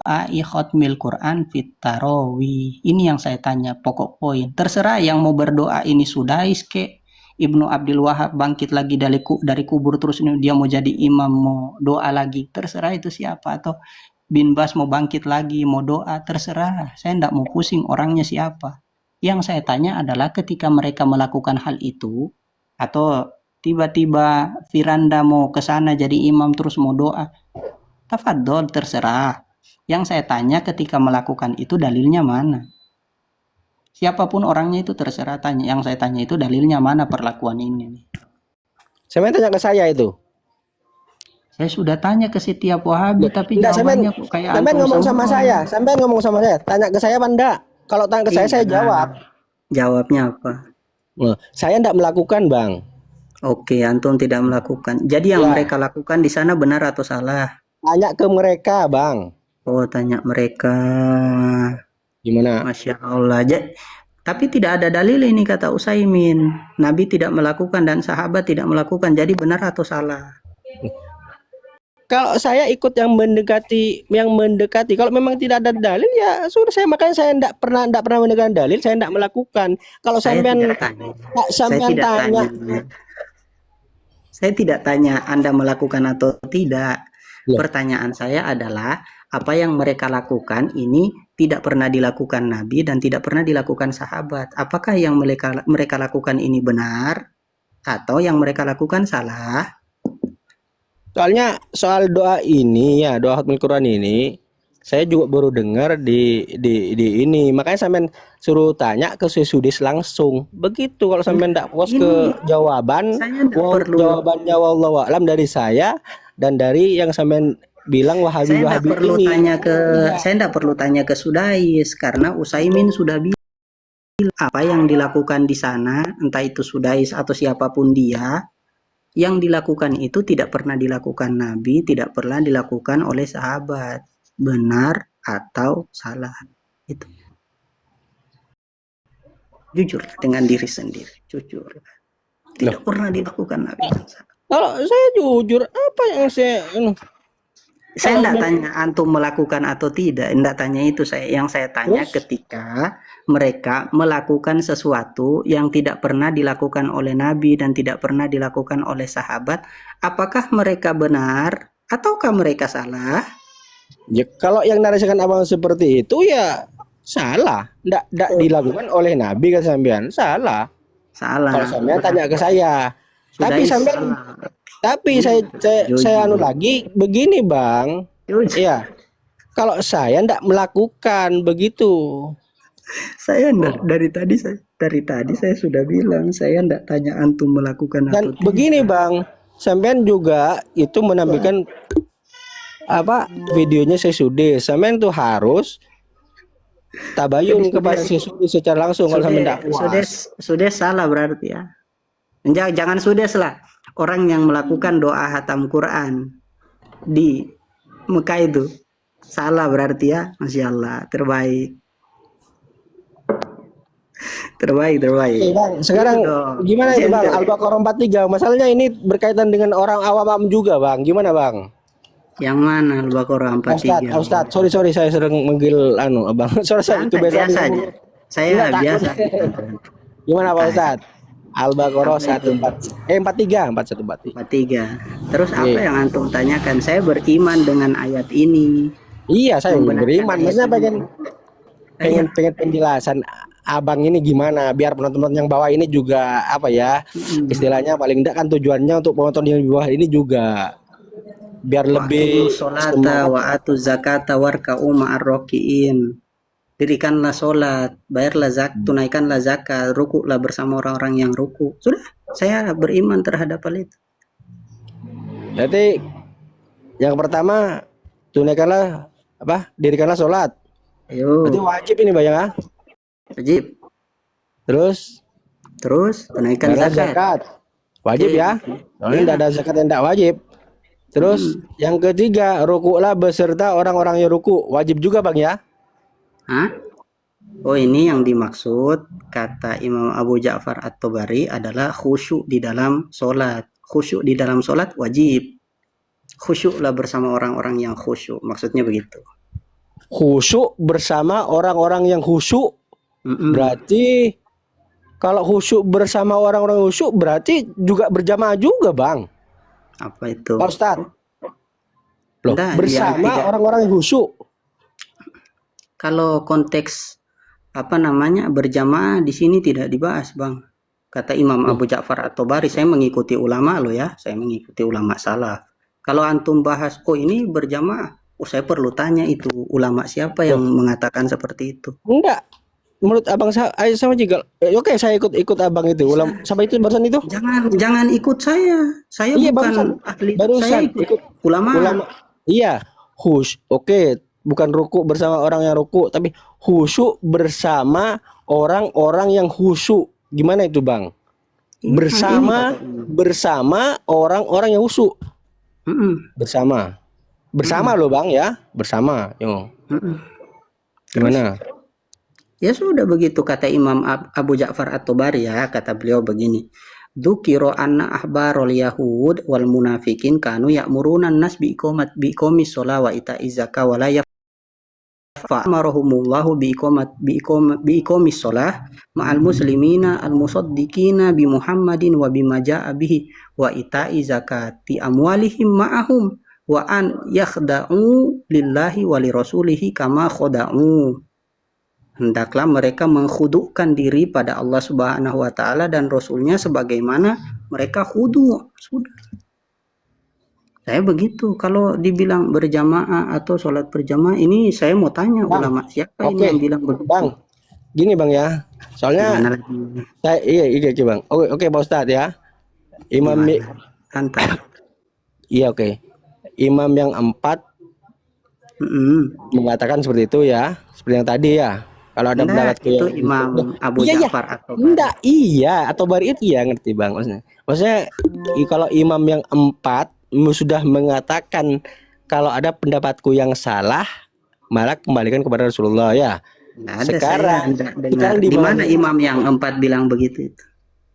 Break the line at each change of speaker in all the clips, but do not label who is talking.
ai khotmil Quran fit tarawih. Ini yang saya tanya, pokok poin. Terserah yang mau berdoa ini Sudais ke Ibnu Abdul Wahab bangkit lagi dari kubur terus dia mau jadi imam mau doa lagi, terserah itu siapa. Atau Bin Bas mau bangkit lagi mau doa, terserah. Saya tidak mau pusing orangnya siapa. Yang saya tanya adalah ketika mereka melakukan hal itu atau tiba-tiba Firanda mau ke sana jadi imam terus mau doa, tafadhol, terserah. Yang saya tanya ketika melakukan itu dalilnya mana? Siapapun orangnya itu terserah tanya. Yang saya tanya itu dalilnya mana perlakuan ini.
Saya tanya ke saya itu.
Saya sudah tanya ke setiap Wahabi tapi
Enggak,
jawabannya kok kayak
sampai
antum
ngomong sama
semua.
saya. Ngomong sama saya. Tanya ke saya apa enggak? Kalau tanya ke saya jawab.
Jawabnya apa?
Saya enggak melakukan, Bang.
Oke, antum tidak melakukan. Jadi yang mereka lakukan di sana benar atau salah?
Tanya ke mereka, Bang.
Oh, tanya mereka.
Gimana?
Masya Allah. Tapi tidak ada dalil ini kata Utsaimin. Nabi tidak melakukan dan sahabat tidak melakukan. Jadi benar atau salah?
Kalau saya ikut yang mendekati. Kalau memang tidak ada dalil ya sudah, makanya saya enggak pernah mendekati dalil, saya enggak melakukan. Kalau sampean tanya.
Saya tidak tanya Anda melakukan atau tidak. Pertanyaan saya adalah apa yang mereka lakukan ini tidak pernah dilakukan Nabi dan tidak pernah dilakukan sahabat. Apakah yang mereka lakukan ini benar atau yang mereka lakukan salah?
Soalnya soal doa ini ya, doa khatmil Quran ini saya juga baru dengar di ini. Makanya sampean suruh tanya ke Sudis langsung. Begitu kalau sampean enggak puas ke jawaban, jawabannya wallahu a'lam dari saya dan dari yang sampean bilang Wahabi
Saya enggak perlu tanya ke Sudais karena Utsaimin sudah bilang apa yang dilakukan di sana, entah itu Sudais atau siapapun dia, yang dilakukan itu tidak pernah dilakukan Nabi, tidak pernah dilakukan oleh sahabat. Benar atau salah? Itu. Jujur dengan diri sendiri, jujur. Tidak pernah dilakukan Nabi.
Kalau saya jujur, apa yang saya
enggak tanya antum melakukan atau tidak, enggak tanya itu saya. Yang saya tanya ketika mereka melakukan sesuatu yang tidak pernah dilakukan oleh Nabi dan tidak pernah dilakukan oleh sahabat, apakah mereka benar ataukah mereka salah?
Ya kalau yang narasikan abang seperti itu ya salah, enggak dilakukan oleh Nabi kan sampean, salah. Kalau sampean tanya ke saya. Tapi saya lagi begini, Bang. Ya. Kalau saya enggak melakukan begitu.
Saya enggak, dari tadi saya sudah bilang saya enggak tanya antum melakukan atau tidak.
Begini, Bang. Sampean juga itu menampilkan videonya Sudis. Sampean tuh harus tabayun kepada Sudis secara langsung kalau sampean enggak puas.
Sudis salah berarti ya. Jangan Sudis lah. Orang yang melakukan doa hatam Quran di Mekah itu salah berarti ya. Masya Allah, terbaik.
Bang, sekarang gimana itu Bang? Al-Baqarah 43. Masalahnya ini berkaitan dengan orang awam juga, Bang. Gimana, Bang?
Yang mana Al-Baqarah 43?
Ustaz, sorry saya sering manggil Abang. Sorry, itu
biasa aja. Saya biasa.
Gimana Pak Ustaz? Al-Baqarah 4143.
Terus apa yang antum tanyakan? Saya beriman dengan ayat ini.
Iya, saya beriman. Maksudnya pengen penjelasan Abang ini gimana biar penonton yang bawah ini juga istilahnya paling enggak kan tujuannya untuk penonton yang bawah ini juga biar lebih
sholata wa atu zakata warka'u ma'ar rakiin. Dirikanlah sholat, bayarlah zakat, tunaikanlah zakat, rukuklah bersama orang-orang yang ruku. Sudah, saya beriman terhadap hal itu.
Jadi yang pertama tunaikanlah dirikanlah sholat. Berarti wajib ini Bang ya?
Wajib.
Terus
tunaikan zakat.
Wajib ya? Soalnya tidak ada zakat yang tidak wajib. Terus yang ketiga, rukuklah beserta orang-orang yang ruku. Wajib juga Bang ya?
Oh, ini yang dimaksud kata Imam Abu Ja'far At-Tabari adalah khusyuk di dalam sholat. Khusyuk di dalam sholat wajib. Khusyuklah bersama orang-orang yang khusyuk. Maksudnya begitu.
khusyuk bersama orang-orang yang khusyuk. Berarti kalau khusyuk bersama orang-orang khusyuk berarti juga berjamaah juga, Bang.
Apa itu?
Pak Ustadz. Loh,
Enggak, yang
bersama
tidak.
orang-orang yang khusyuk.
Kalau konteks apa namanya berjamaah di sini tidak dibahas, Bang. Kata Imam
Loh,
Abu Ja'far At-Tabari, saya mengikuti ulama loh ya, saya mengikuti ulama salaf. Kalau antum bahas, oh ini berjamaah, oh saya perlu tanya itu ulama siapa yang
loh,
mengatakan seperti itu.
enggak. Menurut abang sama juga. Oke, saya ikut abang itu.
Bisa.
Sama itu barusan itu.
Jangan ikut saya. Saya
Iya,
bukan ahli. Saya
barusan
ikut
ikut
ulama.
ulama. Iya, Oke, bukan ruku bersama orang yang ruku, tapi khusyuk bersama orang-orang yang khusyuk. Gimana itu, Bang?
Ini
Bersama
kata
orang-orang yang khusyuk. Bersama loh, Bang ya. Bersama. Yo. Gimana?
Ya sudah begitu kata Imam Abu Ja'far At-Tabari ya, kata beliau begini. Dzukira anna ahbarul yahud wal munafikin kanu ya'muruna an-nas biqomis shalah wa ita'iz zakah wa la fa'amarahumullahu biqomis shalah ma'al muslimina al-musaddiqina bi Muhammadin wa bima ja'a bihi wa ita'iz zakati amwalihim ma'ahum wa an yakhda'u lillahi wa li rasulihi kama khada'u. Hendaklah mereka menghudukkan diri pada Allah Subhanahu wa Ta'ala dan Rasulnya sebagaimana mereka khudu. Sudah. Saya begitu. Kalau dibilang berjamaah atau sholat berjamaah, ini saya mau tanya
Bang,
ulama siapa ini yang bilang begitu.
Bang, gini Bang ya. Soalnya iya Bang. Oke Pak Ustadz ya. Imam
santai.
Iya oke. Imam yang 4 mengatakan seperti itu ya. Seperti yang tadi ya. Kalau ada pendapat
itu Imam Abu Ja'far atau
enggak, iya atau bari itu ya ngerti Bang maksudnya kalau imam yang 4 sudah mengatakan kalau ada pendapatku yang salah malah kembalikan kepada Rasulullah ya. Sekarang
di mana imam yang 4 bilang begitu itu?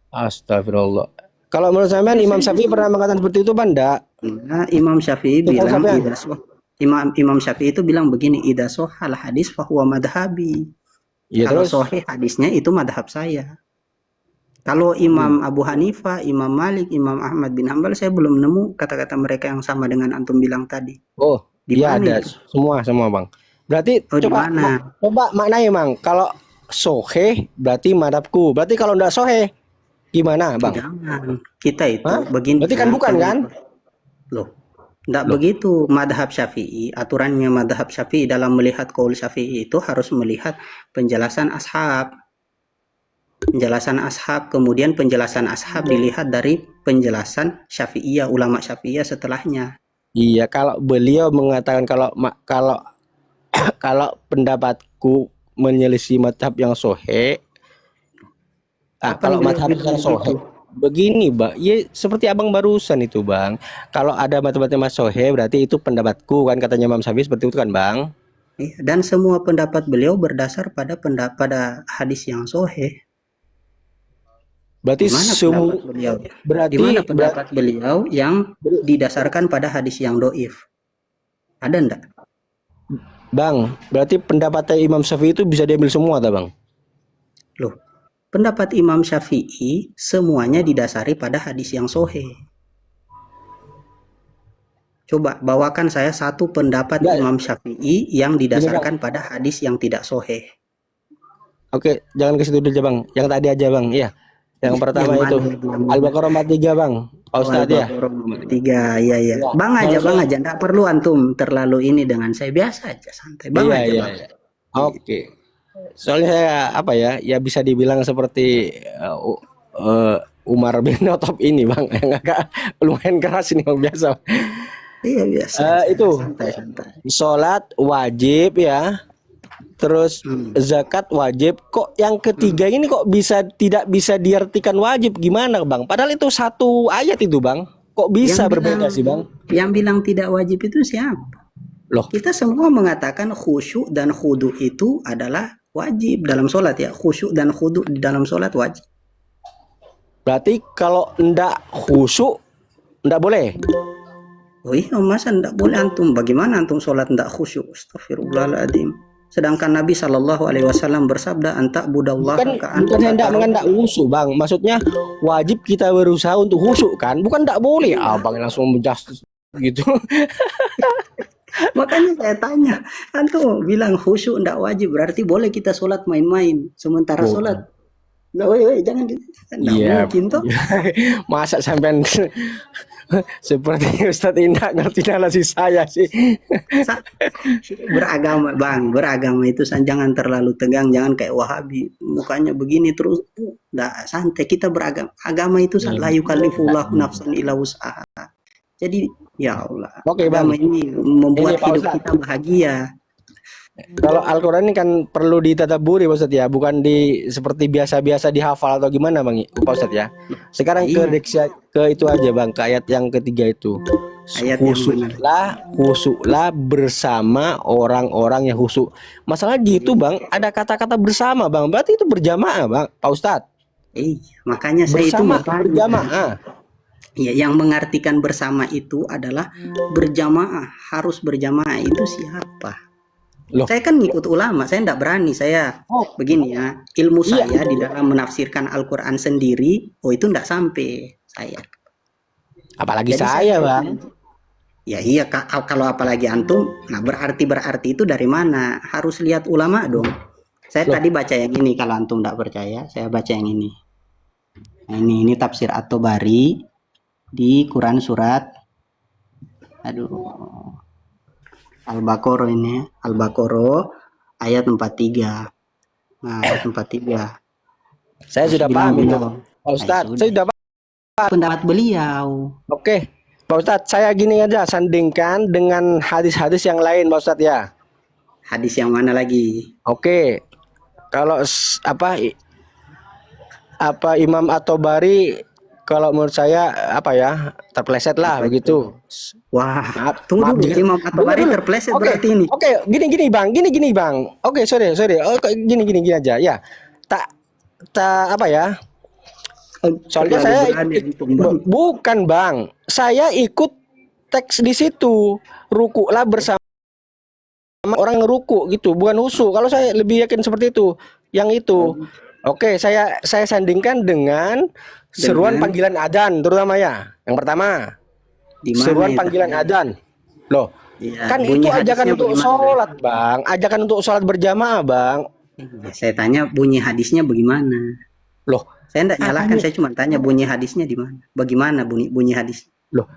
Astagfirullah. Kalau menurut saya Imam Syafi'i pernah mengatakan seperti itu Bang? Enggak.
Nah, Imam Syafi'i bilang Imam Syafi'i itu bilang begini, idza shahhal hadis fa huwa madhhabi. Ya, kalau sahih hadisnya itu madhab saya. Kalau Imam Abu Hanifah, Imam Malik, Imam Ahmad bin Hanbal saya belum nemu kata-kata mereka yang sama dengan antum bilang tadi.
Oh, iya ada itu? semua Bang. Berarti coba maknanya Bang. Kalau sahih berarti madhabku. Berarti kalau enggak sahih gimana Bang?
Jangan. Kita itu begini.
Berarti kan bukan kan?
Loh. Tidak begitu madhab Syafi'i. Aturannya madhab Syafi'i dalam melihat qaul Syafi'i itu harus melihat penjelasan ashab. Penjelasan ashab, kemudian penjelasan ashab dilihat dari penjelasan Syafi'iyah, ulama Syafi'iyah setelahnya. Iya, kalau beliau mengatakan kalau pendapatku menyelisih madhab yang sahih. Kalau madhab yang sahih begini Bang, ya seperti abang barusan itu Bang. Kalau ada matematika sahih berarti itu pendapatku kan katanya Imam Syafi'i seperti itu kan Bang. Iya, dan semua pendapat beliau berdasar pada hadis yang sahih. Berarti semua berarti dimana pendapat beliau yang didasarkan pada hadis yang doif? Ada enggak? Bang, berarti pendapatnya Imam Syafi'i itu bisa diambil semua tak Bang? Loh, pendapat Imam Syafi'i semuanya didasari pada hadis yang sahih. Coba bawakan saya satu pendapat Imam Syafi'i yang didasarkan pada hadis yang tidak sahih. Oke, jangan ke situ dulu Bang. Yang tadi aja Bang. Iya. Yang pertama itu Al-Baqarah 43 Bang. Ustaz ya. 43. Iya. Bang aja enggak perlu antum terlalu ini dengan saya, biasa aja santai. Bang aja Bang. Oke. Soalnya saya ya bisa dibilang seperti Umar bin Khattab ini Bang, yang agak lumayan keras ini Bang, biasa. Iya biasa. Itu santai. Sholat wajib ya. Terus zakat wajib. Kok yang ketiga ini kok tidak bisa diartikan wajib, gimana Bang? Padahal itu satu ayat itu Bang. Kok bisa berbeda sih Bang? Yang bilang tidak wajib itu siapa? Loh, kita semua mengatakan khusyuk dan khudu itu adalah wajib dalam sholat ya. Khusyuk dan khudu di dalam sholat wajib. Berarti kalau enggak khusyuk enggak boleh? Oh iya, masa ndak boleh antum? Bagaimana antum sholat ndak khusyuk? Astagfirullahaladzim. Sedangkan Nabi Shallallahu Alaihi Wasallam bersabda, "Anta budallaha
Bukan
ka'annaka
hendak
tarahu."
mengendak khusyuk bang, maksudnya wajib kita berusaha untuk khusyuk kan, bukan tidak boleh
Iya,
abang langsung menjustis gitu.
makanya saya tanya, antum bilang khusyuk ndak wajib, berarti boleh kita sholat main-main. Sementara sholat,
Boleh.
ndak, woi, jangan, ndak
Iya.
mungkin toh.
Masa sampean seperti Ustadz Indah ngerti analisis saya sih.
Beragama bang, beragama itu jangan terlalu tegang, jangan kayak Wahabi mukanya begini terus. Nggak, santai, kita beragama, agama itu la yukallifullahu nafsan illa wus'aha. Jadi ya Allah,
Oke bang,
agama ini
ini
membuat
Pak
hidup
Ustadz.
kita bahagia.
Kalau Al-Quran ini kan perlu ditadabburi Pak Ustadz ya, bukan seperti biasa-biasa dihafal atau gimana bang Pak Ustadz ya. Sekarang ke
Iya,
ke itu aja bang, ke ayat yang ketiga itu.
ayat yang benar.
Khusyuklah bersama orang-orang yang khusyuk. Masalah gitu bang, ada kata-kata bersama bang, berarti itu berjamaah bang Pak Ustadz.
Makanya saya itu
Bersama,
bertanya.
berjamaah.
Ya, yang mengartikan bersama itu adalah berjamaah, harus berjamaah itu siapa?
Loh,
Saya kan ngikut ulama, saya enggak berani, saya begini ya, ilmu
iya.
saya di dalam menafsirkan Al-Quran sendiri, itu enggak sampai saya.
Apalagi
Jadi
saya bang.
Ya iya, kalau apalagi antum, nah berarti itu dari mana? Harus lihat ulama dong. Saya
Loh.
tadi baca yang ini, kalau antum enggak percaya, saya baca yang ini. Nah, ini tafsir At-Tabari di Quran surat, aduh, Al-Baqarah ini, Al-Baqarah ayat 43. Nah, ayat 43.
Saya sudah
Bilang
paham itu
beliau,
Pak Ustadz.
sudah.
Saya sudah paham.
Pendapat beliau.
Oke Pak Ustadz, saya gini aja sandingkan dengan hadis-hadis yang lain Pak Ustadz ya.
Hadis yang mana lagi?
Oke, kalau apa Imam At-Tabari, kalau menurut saya apa ya, terpleset lah
Apa
begitu.
Wah,
Maaf,
tunggu
maaf
dulu.
jika
Imam At-Tabari
dulu.
terpleset
Oke,
berarti ini.
oke, gini bang. Oke, sorry. Oh, gini aja ya. Tak apa ya? Soalnya saya bukan bang, saya ikut teks di situ, rukulah bersama orang ruku gitu, bukan husu. Kalau saya lebih yakin seperti itu, yang itu. Oke, saya sandingkan dengan seruan panggilan adzan terutama ya. Yang pertama, seruan panggilan adzan. Loh,
ya,
kan itu ajakan untuk sholat bang, ajakan untuk sholat berjamaah bang.
Ya, saya tanya bunyi hadisnya bagaimana?
Loh,
saya enggak nyalakan, saya cuma tanya bunyi hadisnya di mana? Bagaimana bunyi hadis?
Loh,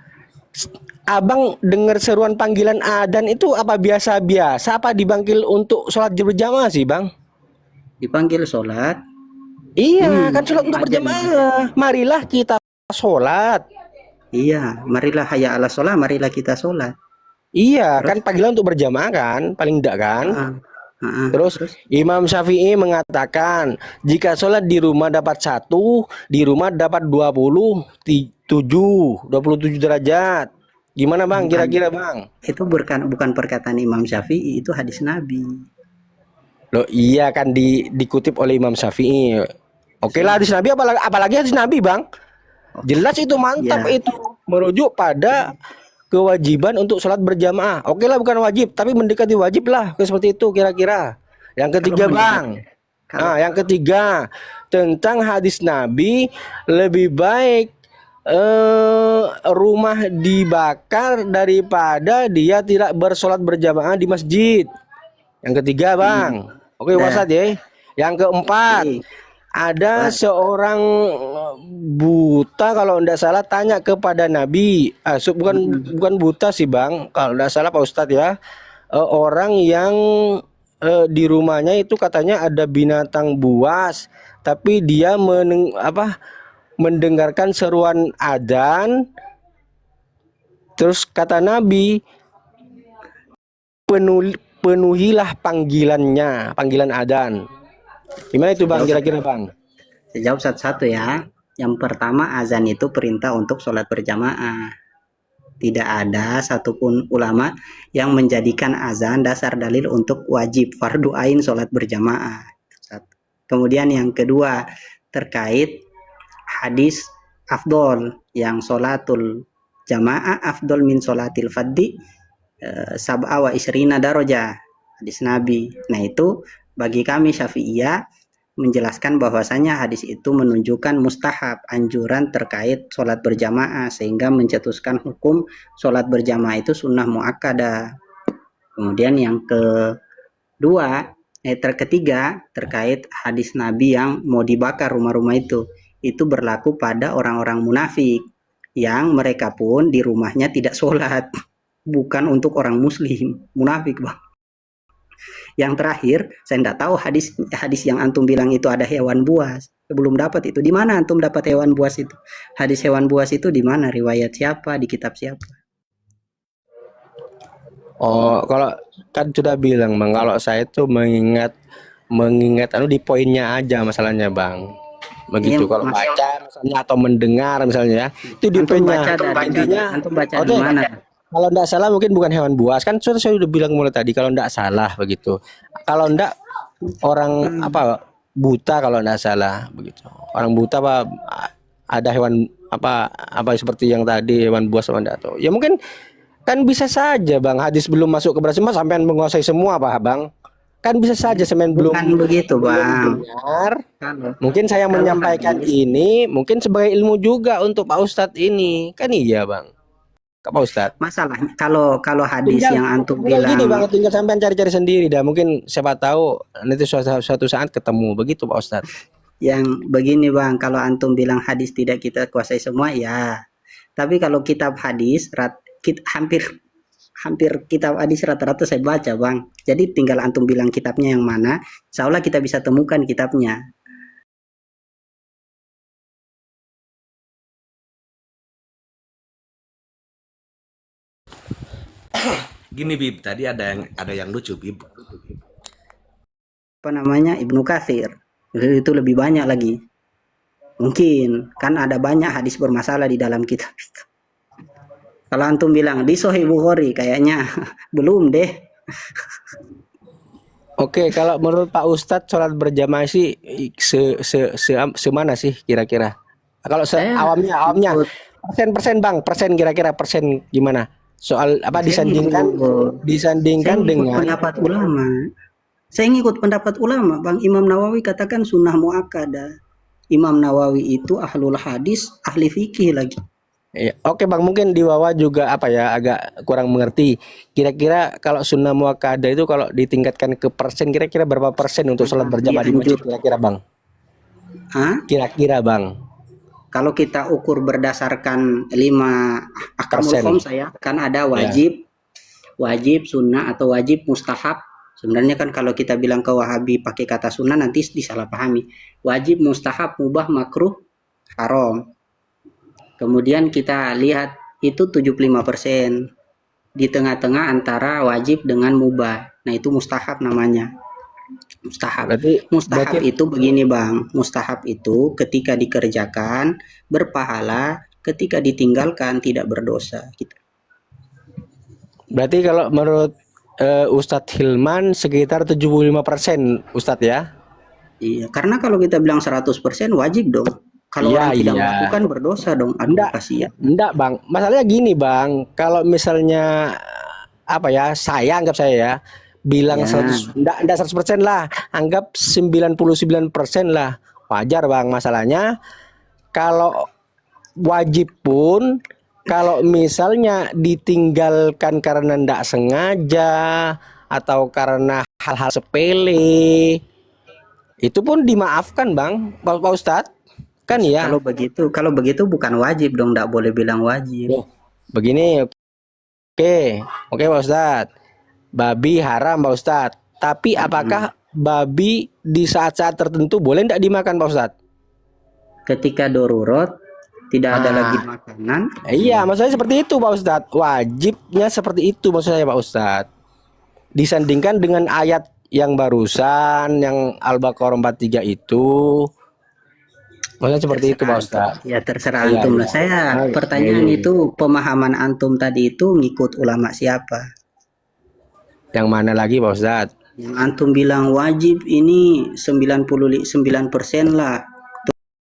abang dengar seruan panggilan adzan itu apa biasa-biasa, apa dipanggil untuk sholat berjamaah sih bang?
Dipanggil sholat.
Iya, kan sholat untuk berjamaah. Marilah kita sholat.
Iya, marilah hayya ala sholat, marilah kita sholat.
Iya, kan panggilan untuk berjamaah kan, paling enggak kan? Terus Imam Syafi'i mengatakan jika sholat di rumah dapat 1, di rumah dapat 27 derajat. Gimana bang, kira-kira bang?
Itu bukan perkataan Imam Syafi'i, itu hadis Nabi.
Loh iya kan dikutip oleh Imam Syafi'i. Oke lah, hadis Nabi, apalagi hadis Nabi bang. Jelas itu mantap ya. Itu merujuk pada kewajiban untuk sholat berjamaah. Oke lah, bukan wajib, tapi mendekati wajib lah, seperti itu kira-kira. Yang ketiga bang, yang ketiga tentang hadis Nabi, lebih baik rumah dibakar daripada dia tidak bersolat berjamaah di masjid. Yang ketiga bang, oke Ustadz ya. Yang keempat, ada seorang buta kalau tidak salah tanya kepada Nabi, bukan buta sih bang, kalau tidak salah Pak Ustadz ya, orang yang di rumahnya itu katanya ada binatang buas, tapi dia mendengarkan seruan adzan, terus kata Nabi, penuhilah panggilan adzan. Gimana itu bang, kira-kira bang?
Saya jawab satu-satu ya. Yang pertama, azan itu perintah untuk sholat berjamaah. Tidak ada satupun ulama yang menjadikan azan dasar dalil untuk wajib fardu ain sholat berjamaah. Kemudian yang kedua, terkait hadis afdol yang sholatul jamaah afdol min sholatil fadhi sab'a wa isrina darajah, hadis Nabi. Nah itu bagi kami Syafi'iyah menjelaskan bahwasanya hadis itu menunjukkan mustahab, anjuran terkait sholat berjamaah, sehingga mencetuskan hukum sholat berjamaah itu sunnah muakkadah. Kemudian yang ketiga terkait hadis Nabi yang mau dibakar rumah-rumah itu berlaku pada orang-orang munafik yang mereka pun di rumahnya tidak sholat, bukan untuk orang muslim, munafik bang. Yang terakhir, saya tidak tahu hadis yang antum bilang itu ada hewan buas. Belum dapat itu. Di mana antum dapat hewan buas itu? Hadis hewan buas itu di mana? Riwayat siapa? Di kitab siapa?
Oh, kalau kan sudah bilang bang, kalau saya tuh mengingat di poinnya aja masalahnya bang. Begitu
Iya,
kalau
Mas.
baca misalnya atau mendengar misalnya ya, itu di
Antum
poinnya.
baca dari
Intinya,
antum baca
oh
di
deh,
mana?
kalau tidak salah mungkin bukan hewan buas kan saya udah bilang mulai tadi kalau tidak salah begitu. Kalau tidak orang apa buta kalau tidak salah begitu. Orang buta apa ada hewan apa seperti yang tadi hewan buas sama tidak tahu. Ya mungkin kan bisa saja bang hadis belum masuk ke Brasil sampai menguasai semua pak bang. Kan bisa saja semen belum
Bukan begitu, Bang.
dengar.
Kalau
Mungkin saya
kalau
menyampaikan
hadis,
ini mungkin sebagai ilmu juga untuk Pak Ustadz ini. Kan iya, Bang. Kak Pak Ustadz.
masalahnya kalau hadis yang antum
Tinggal gini, Bang,
bilang
tinggal sampean cari-cari sendiri dah. Mungkin siapa tahu nanti suatu saat ketemu. Begitu, Pak Ustadz.
yang begini Bang, kalau antum bilang hadis tidak kita kuasai semua ya. Tapi kalau kitab hadis hampir kitab hadis rata-rata saya baca Bang. Jadi tinggal antum bilang kitabnya yang mana, insya Allah kita bisa temukan kitabnya.
Gini Bib, tadi ada yang lucu Bib.
Apa namanya, Ibnu Katsir. Itu lebih banyak lagi. Mungkin kan ada banyak hadis bermasalah di dalam kitab itu. Kalau antum bilang di Sahih Bukhari kayaknya belum deh.
Oke, kalau menurut Pak Ustadz sholat berjamaah sih semana sih kira-kira? Kalau
Saya
awamnya
ikut
persen Bang, persen kira-kira persen gimana? Soal apa
saya
disandingkan
ngikut
dengan
pendapat ulama. Saya ngikut pendapat ulama, Bang. Imam Nawawi katakan sunnah muakkadah. Imam Nawawi itu ahlul hadis, ahli fikih lagi.
ya, oke Bang, mungkin di bawah juga apa ya agak kurang mengerti. Kira-kira kalau sunnah muakkadah itu kalau ditingkatkan ke persen kira-kira berapa persen untuk sholat berjamaah di masjid kira-kira Bang?
Hah?
Kira-kira Bang.
Kalau kita ukur berdasarkan 5 ahkamul
Persen.
khams ya, kan ada wajib, sunnah atau wajib mustahab. Sebenarnya kan kalau kita bilang ke Wahabi pakai kata sunnah nanti disalahpahami. Wajib, mustahab, mubah, makruh, haram. Kemudian kita lihat itu 75%. Di tengah-tengah antara wajib dengan mubah. Nah, itu mustahab namanya. Mustahab. Mustahab itu begini, Bang. Mustahab itu ketika dikerjakan berpahala, ketika ditinggalkan tidak berdosa gitu.
Berarti kalau menurut Ustadz Hilman sekitar 75% Ustadz ya?
Iya, karena kalau kita bilang 100% wajib dong. Kalau
Iya,
orang tidak
iya.
melakukan berdosa dong. Aduh, kasihan.
Enggak Bang, masalahnya gini Bang, kalau misalnya apa ya, anggap saya ya, bilang
Ya.
enggak 100% lah, anggap 99% lah, wajar Bang. Masalahnya kalau wajib pun, kalau misalnya ditinggalkan karena enggak sengaja atau karena hal-hal sepele, itu pun dimaafkan Bang, Pak Ustadz. Kan ya.
Kalau begitu bukan wajib dong, enggak boleh bilang wajib.
Begini, oke Pak Ustadz. Babi haram Pak Ustadz. Tapi apakah babi di saat-saat tertentu boleh tidak dimakan Pak Ustadz?
Ketika darurat tidak ada lagi makanan.
Iya, maksudnya seperti itu Pak Ustadz. Wajibnya seperti itu maksud saya Pak Ustadz. Disandingkan dengan ayat yang barusan, yang Al-Baqarah 43 itu. Maksudnya seperti itu Pak Ustadz.
Ya terserah antum lah. Saya pertanyaan itu pemahaman antum tadi itu ngikut ulama siapa?
Yang mana lagi Pak Ustadz?
Yang antum bilang wajib ini 99% lah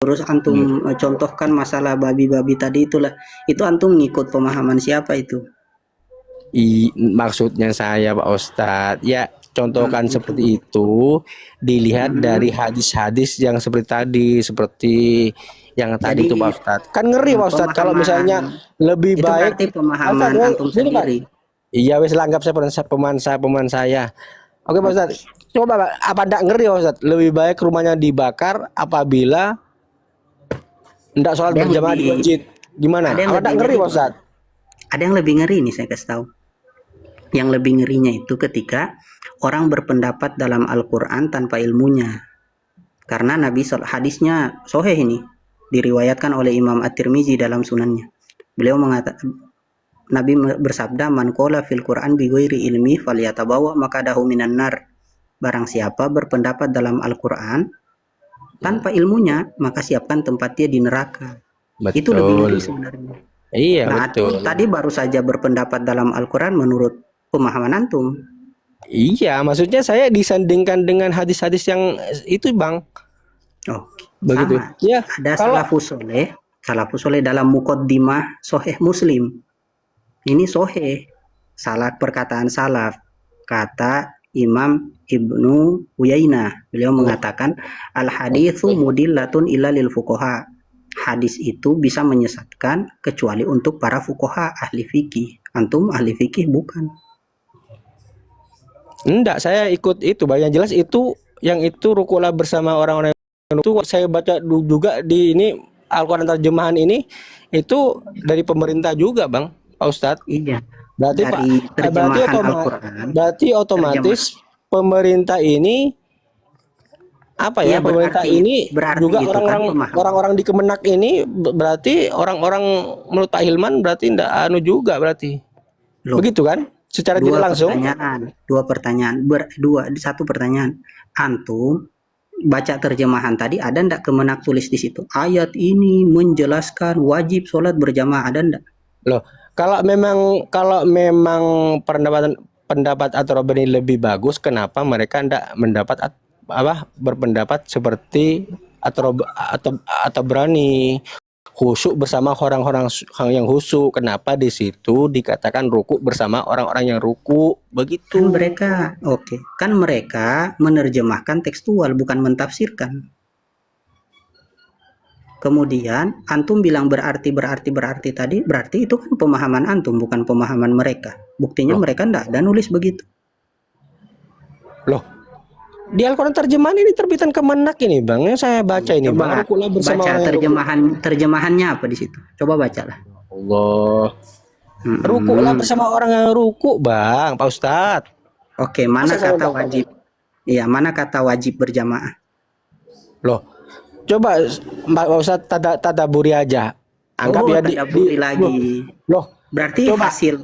terus antum contohkan masalah babi-babi tadi itulah. Itu antum ngikut pemahaman siapa itu?
Maksudnya saya Pak Ustadz, ya contohkan
Hmm.
seperti itu dilihat dari
Hmm.
hadis-hadis yang seperti tadi, seperti yang tadi itu Pak
Jadi
Ustadz. Kan ngeri Pak Ustadz kalau misalnya
pemahaman
lebih
itu
baik.
berarti
Pak
pemahaman
Ustadz,
antum
gini Pak.
sendiri.
Iya wes langgap saya pemahaman saya. Oke Pak Ustadz, coba Pak, apa enggak ngeri Pak Ustadz? Lebih baik rumahnya dibakar apabila enggak sholat
Ada yang
berjamaah di
lebih
masjid. Gimana?
ada yang
Apa
lebih
enggak ngeri
ngeri,
Pak Ustadz?
ada yang lebih ngeri nih saya kasih tahu. Yang lebih ngerinya itu ketika orang berpendapat dalam Al-Quran tanpa ilmunya. Karena hadisnya soheh ini diriwayatkan oleh Imam At-Tirmizi dalam sunannya. Beliau mengatakan, Nabi bersabda, man qala fil Quran bi ghairi ilmi falyatabawa maqadahu minan nar. Barang siapa berpendapat dalam Al-Quran tanpa ilmunya, maka siapkan tempat dia di neraka. Itu lebih ngeri
Betul.
sebenarnya.
Iya
Nah,
betul.
tadi baru saja berpendapat dalam Al-Quran menurut pemahaman antum.
Iya, maksudnya saya disandingkan dengan hadis-hadis yang itu, Bang.
Oh,
Begitu.
sama.
Ya,
Ada
kalau
salafus soleh dalam muqaddimah Soheh Muslim. Ini soheh, salah perkataan salaf. Kata Imam Ibnu Uyainah. Beliau mengatakan, al-haditsu mudillatun illa lil fuqaha. Hadis itu bisa menyesatkan kecuali untuk para fuqaha, ahli fikih. Antum ahli fikih bukan?
enggak, saya ikut itu, Bang. Yang jelas itu yang itu rukulah bersama orang-orang itu saya baca juga di ini Al-Qur'an terjemahan ini itu dari pemerintah juga, Bang, Pak Ustadz.
Iya,
Berarti Pak,
dari terjemahan Al-Quran.
berarti otomatis pemerintah ini apa ya?
Iya,
Pemerintah
berarti
ini juga
itu kan pemahaman.
orang-orang di Kemenak ini berarti orang-orang menurut Pak Hilman berarti enggak anu juga berarti.
Loh,
Begitu kan? Secara tidak langsung.
Satu pertanyaan. Antum baca terjemahan tadi ada ndak Kemenak tulis di situ? Ayat ini menjelaskan wajib sholat berjamaah, ada ndak?
Loh, kalau memang pendapat At-Tabari lebih bagus, kenapa mereka enggak berpendapat seperti atau berani khusyuk bersama orang-orang yang khusyuk? Kenapa di situ dikatakan ruku bersama orang-orang yang ruku? Begitu.
Kan mereka menerjemahkan tekstual bukan mentafsirkan. Kemudian antum bilang berarti tadi, berarti itu kan pemahaman antum bukan pemahaman mereka. Buktinya mereka enggak ada nulis begitu.
Loh, di Al-Quran terjemahan ini terbitan Kemenak ini, Bang. Yang saya baca ini, Bang.
Coba
Rukulah bersama
baca
orang
terjemahannya apa di situ? Coba bacalah.
Allah. Rukulah bersama orang yang ruku, Bang, Pak Ustadz.
Oke, mana kata wajib? Iya, mana kata wajib berjamaah?
Loh, coba Pak Ustadz tadaburi aja. Anggap ya
tadaburi lagi.
Loh,
berarti
coba
hasil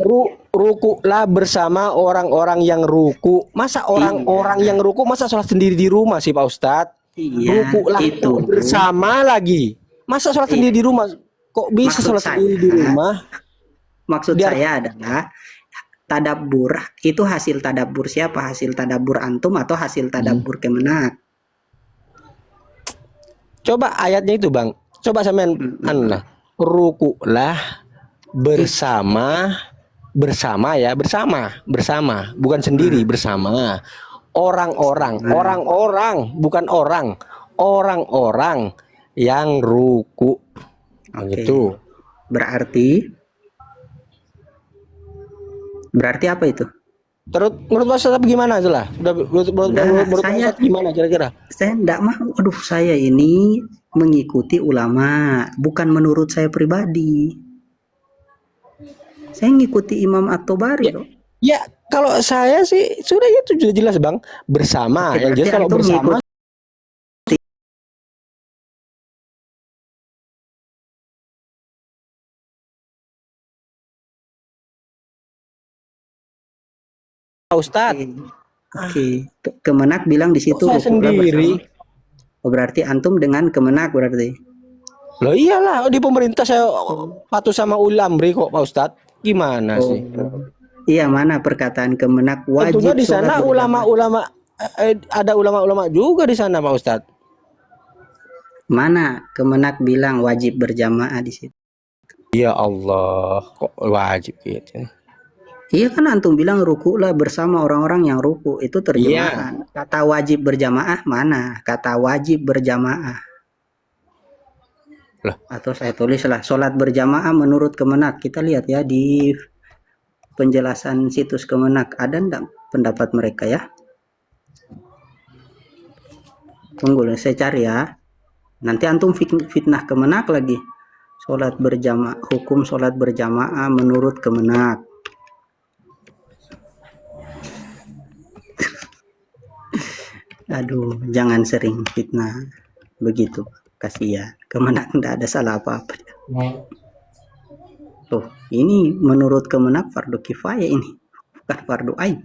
rukulah bersama orang-orang yang ruku. Masa orang-orang yang ruku masa sholat sendiri di rumah sih Pak Ustadz?
Iya,
Rukulah
itu
bersama lagi. Masa sholat sendiri di rumah? Kok bisa sholat sendiri di rumah?
Maksud saya adalah tadabbur itu hasil tadabbur siapa? Hasil tadabbur antum atau hasil tadabbur Kemenak?
Coba ayatnya itu, Bang. Coba sampean rukulah bersama ya, bersama, bukan sendiri, bersama orang-orang bukan orang-orang yang ruku. Begitu.
Berarti apa itu?
Terus menurut Mas Ustadz gimana itulah? Menurut Mas Ustadz gimana kira-kira?
Saya enggak mau. Aduh, saya ini mengikuti ulama, bukan menurut saya pribadi. Saya ngikuti Imam At-Tabari loh.
Ya, kalau saya sih sudah itu sudah jelas, Bang. Bersama. Yang jelas kalau bersama Ustadz.
Oke. Kemenak bilang di situ
saya sendiri.
Oh, berarti antum dengan Kemenak berarti.
Loh iyalah, di pemerintah saya patuh sama Ulamri kok Pak Ustadz. Gimana sih?
Iya, mana perkataan Kemenak wajib.
Tentunya di sana ulama-ulama ada ulama-ulama juga di sana Pak Ustadz.
Mana Kemenak bilang wajib berjamaah di situ?
Ya Allah, kok wajib gitu.
Iya kan antum bilang rukulah bersama orang-orang yang ruku, itu
Iya,
terjemahan. Kata wajib berjamaah mana? Kata wajib berjamaah.
loh,
Atau saya tulislah sholat berjamaah menurut Kemenak. Kita lihat ya di penjelasan situs Kemenak. Ada enggak pendapat mereka ya? Tunggu saya cari ya. Nanti antum fitnah Kemenak lagi. Sholat berjamaah, hukum sholat berjamaah menurut Kemenak. Aduh, jangan sering fitnah begitu. Kasihan. Kemenak enggak ada salah apa-apa. Tuh, ini menurut Kemenak fardu kifayah ini, bukan fardu ain.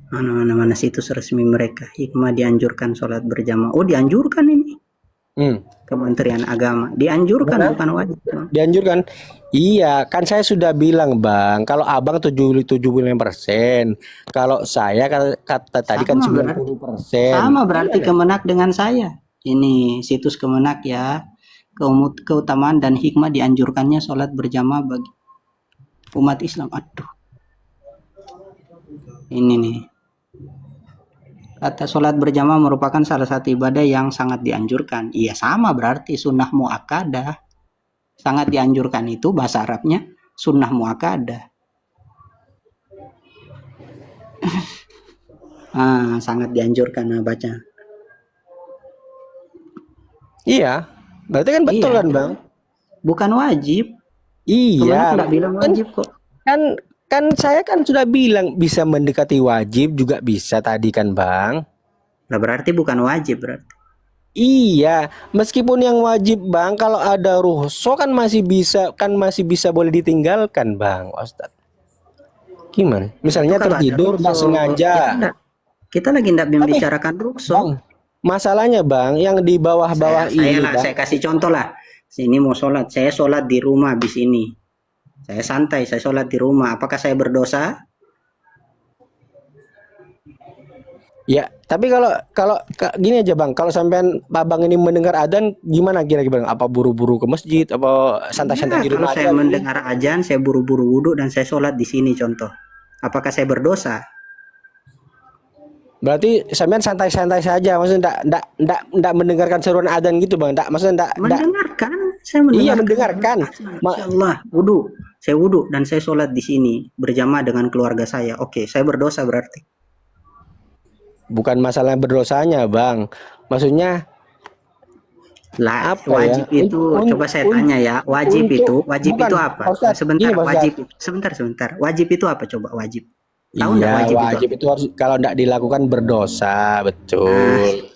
Mana situs resmi mereka. Hikmah dianjurkan sholat berjamaah. Oh, dianjurkan ini. Kementerian Agama. Dianjurkan,
Benar.
bukan wajib.
Dianjurkan. Iya, kan saya sudah bilang Bang, kalau Abang 75%, kalau saya kata tadi kan
Sama berarti.
90%.
Sama berarti Kemenak dengan saya. Ini situs Kemenak ya. Keutamaan dan hikmah dianjurkannya sholat berjamaah bagi umat Islam. Aduh. Ini nih. Kata sholat berjamaah merupakan salah satu ibadah yang sangat dianjurkan. Iya sama berarti sunnah muakkadah. Sangat dianjurkan itu bahasa Arabnya sunnah muakkadah. Sangat dianjurkan baca.
Iya, berarti kan betul
Iya.
kan Bang?
Bukan wajib.
Iya,
Kemenak nggak bilang wajib kok.
kan saya kan sudah bilang bisa mendekati wajib juga bisa tadi kan Bang?
Nah, berarti bukan wajib berarti.
Iya, meskipun yang wajib Bang, kalau ada rukhsah kan masih bisa boleh ditinggalkan Bang, Ustadz. Gimana? Misalnya
Itu kalau ada
tertidur nggak
rukhsah.
sengaja.
Kita lagi nggak membicarakan rukhsah.
Bang, masalahnya Bang, yang di bawah-bawah ini Bang.
Saya kasih contoh lah. Sini mau sholat, saya sholat di rumah habis ini. Saya santai, saya sholat di rumah. Apakah saya berdosa?
Ya, tapi kalau gini aja Bang, kalau sampean Abang ini mendengar adzan gimana kira-kira Bang? Apa buru-buru ke masjid, apa santai-santai di
Kalau
rumah
saya
aja?
mendengar azan, saya buru-buru wudhu dan saya sholat di sini contoh. Apakah saya berdosa?
Berarti sampean santai-santai saja, maksudnya enggak mendengarkan seruan adzan gitu Bang. Maksudnya enggak.
Mendengarkan, saya mendengarkan.
Iya, mendengarkan.
Masya Allah, wudhu. Saya wudhu dan saya sholat di sini berjamaah dengan keluarga saya. Oke, saya berdosa berarti.
Bukan masalah berdosanya, Bang. Maksudnya
Lah,
apa
wajib
ya?
itu coba saya tanya ya, wajib itu
bukan,
apa?
Ustadz,
Sebentar,
gini, Pak
wajib. Sebentar. Wajib itu apa coba wajib? Tahu nggak
Iya,
wajib itu?
wajib itu harus kalau enggak dilakukan berdosa, betul.